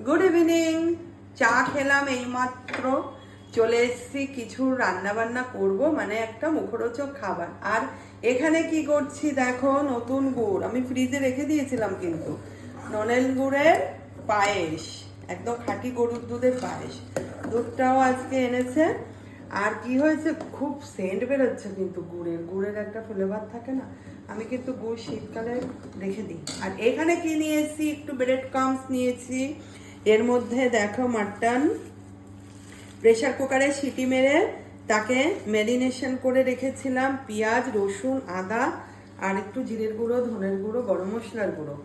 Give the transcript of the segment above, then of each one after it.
Good evening. চা খেলাম এইমাত্র, চলে এসেছি কিছু রান্না বান্না করব, মানে একটা মুখরোচক খাবার। আর এখানে কি করছি দেখো, নতুন গুড় আমি ফ্রিজে রেখে দিয়েছিলাম, কিন্তু নলেন গুড়ের পায়েস, একদম খাঁটি গরুর দুধের পায়েস। দুধটাও আজকে এনেছে। আর কি হয়েছে, খুব সেন্ট বেরোচ্ছে কিন্তু গুড়ের একটা ফ্লেভার থাকে না। আমি কিন্তু গুড় শীতকালে রেখে দিই। আর এখানে কি নিয়েছি, একটু ব্রেড ক্রাম্বস নিয়েছি। এর মধ্যে দেখো মাটন প্রেসার কুকারে সিটি মেরে তাকে ম্যারিনেশন করে রেখেছিলাম, পেঁয়াজ রসুন আদা আর একটু জিরের গুঁড়ো ধনের গুঁড়ো গরম মশলার গুঁড়ো,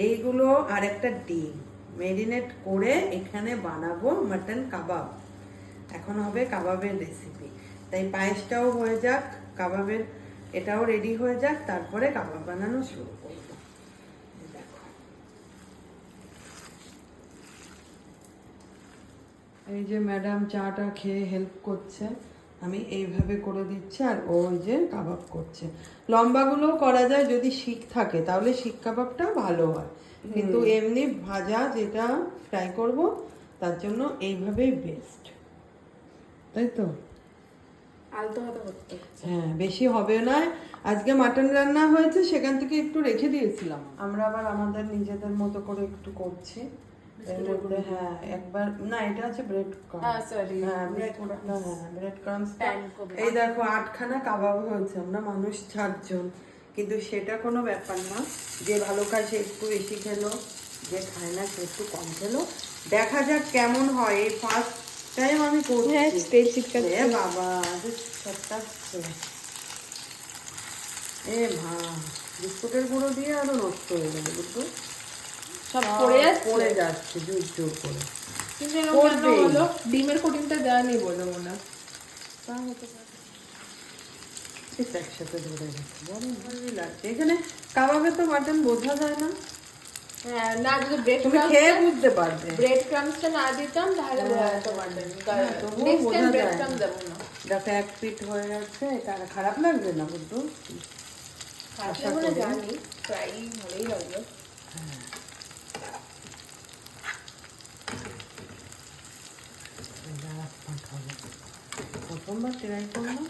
এইগুলো আর একটা ডিম ম্যারিনেট করে এখানে বানাবো মাটন কাবাব। এখন হবে কাবাবের রেসিপি। তাই পায়েসটাও হয়ে যাক, কাবাবের এটাও রেডি হয়ে যাক, তারপরে কাবাব বানানো শুরু করবো। দেখো এই যে ম্যাডাম চাটা খেয়ে হেল্প করছে, আমি এইভাবে করে দিচ্ছি, আর ওই যে কাবাব করছে। লম্বাগুলোও করা যায় যদি শিক থাকে, তাহলে শিক কাবাবটা ভালো হয়, কিন্তু এমনি ভাজা যেটা ফ্রাই করব তার জন্য এইভাবেই বেস্ট, তাই তো? আলতো হাতে করতে হ্যাঁ, বেশি হবে না। আজকে মাটন রান্না হয়েছে, সেখান থেকে একটু রেখে দিয়েছিলাম। আমরা আবার আমাদের নিজেদের মতো করে একটু করছি। এর মধ্যে হ্যাঁ একবার না, এটা আছে ব্রেড ক্রাম্বস। সরি, হ্যাঁ ব্রেড ক্রাম্বস। এই দেখো 8খানা কাবাব হয়েছে, আমরা মানুষ 4 জন, কিন্তু সেটা কোনো ব্যাপার না। যে ভালো খায় সে একটু বেশি খেলো, যে খায় না সে একটু কম খেলো। দেখা যাক কেমন হয়। এই ফার্স্ট টাইম আমি করছি। হ্যাঁ, তেল ছিটকাচ্ছে। এ বাবা, ছিটকাচ্ছে। এ মা, বিস্কুটের গুঁড়ো দিয়ে আরো নষ্ট হয়ে গেল, বুঝলো? সব পড়ে যাচ্ছে জোর জোর করে। কিন্তু এরকম কেন হলো? ডিমের কোটিংটা দেয়নি বলে মনে হয়। তা হতে পারে। একসাথে ধরে গেছে, বড় ভালোই লাগছে। এখানে কাবাবে তো মাটন বোঝা যায় না। হ্যাঁ, না যদি ব্রেড তুমি খেয়ে বুঝতে পারবে। ব্রেড ক্রাম্বসটা না দিতাম তাহলে বোঝা যেত মাটন। তবুও নেক্সট বোঝা টাইম ব্রেড যায় ক্রাম্বস না। দেবো না। দেখো 1 পিঠ হয়ে যাচ্ছে, এটা খারাপ লাগবে না বুঝতো? খারাপ আশা লাগবে না করি। জানি, ফ্রাই ভালোই লাগবে। প্রথমবার ট্রাই করলাম,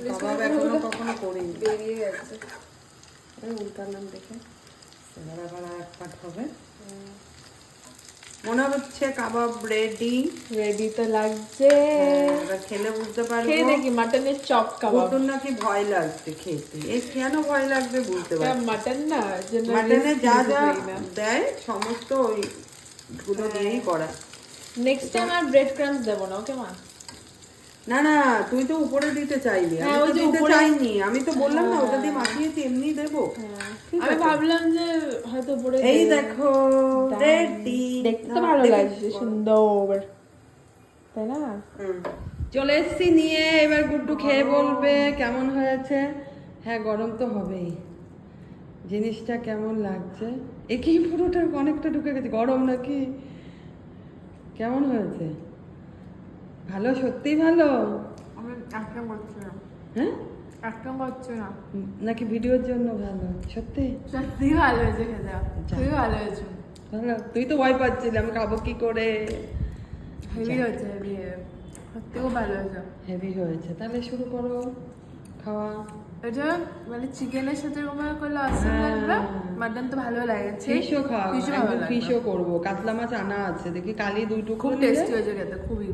কাবাব এখনো কখনো করিনি। বেরিয়ে গেছে। উল্টালাম দেখে, এবার আবার এক পাট হবে। মনে হচ্ছে কাবাব রেডি। রেডি তো লাগছে। এবার খেলে বুঝতে পারবো। খেয়ে দেখি মাটনের চপ কাবাব। নতুন নাকি ভয় লাগছে খেতে। এই কেন ভয় লাগবে বুঝতে পারছি। মাটন না, মাটনে যা যা দেয় সমস্ত ওই গুলো দিয়েই করা। নেক্সট টাইম আর ব্রেড ক্রাম্বস দেবো না, ওকে মা? না না, তুই তো উপরে দিতে চাইলি, হ্যাঁ, আমি ওই তো যে দিতে উপরে- চাইনি। আমি তো বললাম না ওটা দিয়ে মাখিয়েছি, এমনি দেবো। ঠিক আমি আছে। ভাবলাম যে হয়তো উপরে এই দেব। দেখো রেডি। দেখতে তো ভালো লাগছে, সুন্দর, তাই না? চলে এসছি নিয়ে, এবার গুড্ডু খেয়ে বলবে কেমন হয়েছে। হ্যাঁ, গরম তো হবেই। জিনিসটা কেমন লাগছে, একই পুরোটা অনেকটা ঢুকে গেছে, গরম নাকি? কেমন হয়েছে? ভালো, সত্যি ভালো? আমি একদম করছি না, হ্যাঁ, একদম করছি না। নাকি ভিডিওর জন্য ভালো? সত্যি সত্যি ভালো হয়েছে খেতে, খুবই ভালো হয়েছে। ভালো? তুই তো ভয় পাচ্ছিলি আমি খাবো কি করে। হেভি হয়েছে, হেভি, সত্যি খুব ভালো হয়েছে। হেভি হয়েছে, তাহলে শুরু করো খাওয়া। এটা মানে চিকেনের সাথে কম্পেয়ার করলে অসম লাগবে, মাটন তো ভালো লাগছে। ফিশও খাওয়া, ফিশও ভালো লাগবে। ফিশও করবো, কাতলা মাছ আনা আছে, দেখি কালি 2 টুকরো খুব নিলে। টেস্টি হয়েছে খেতে, খুবই।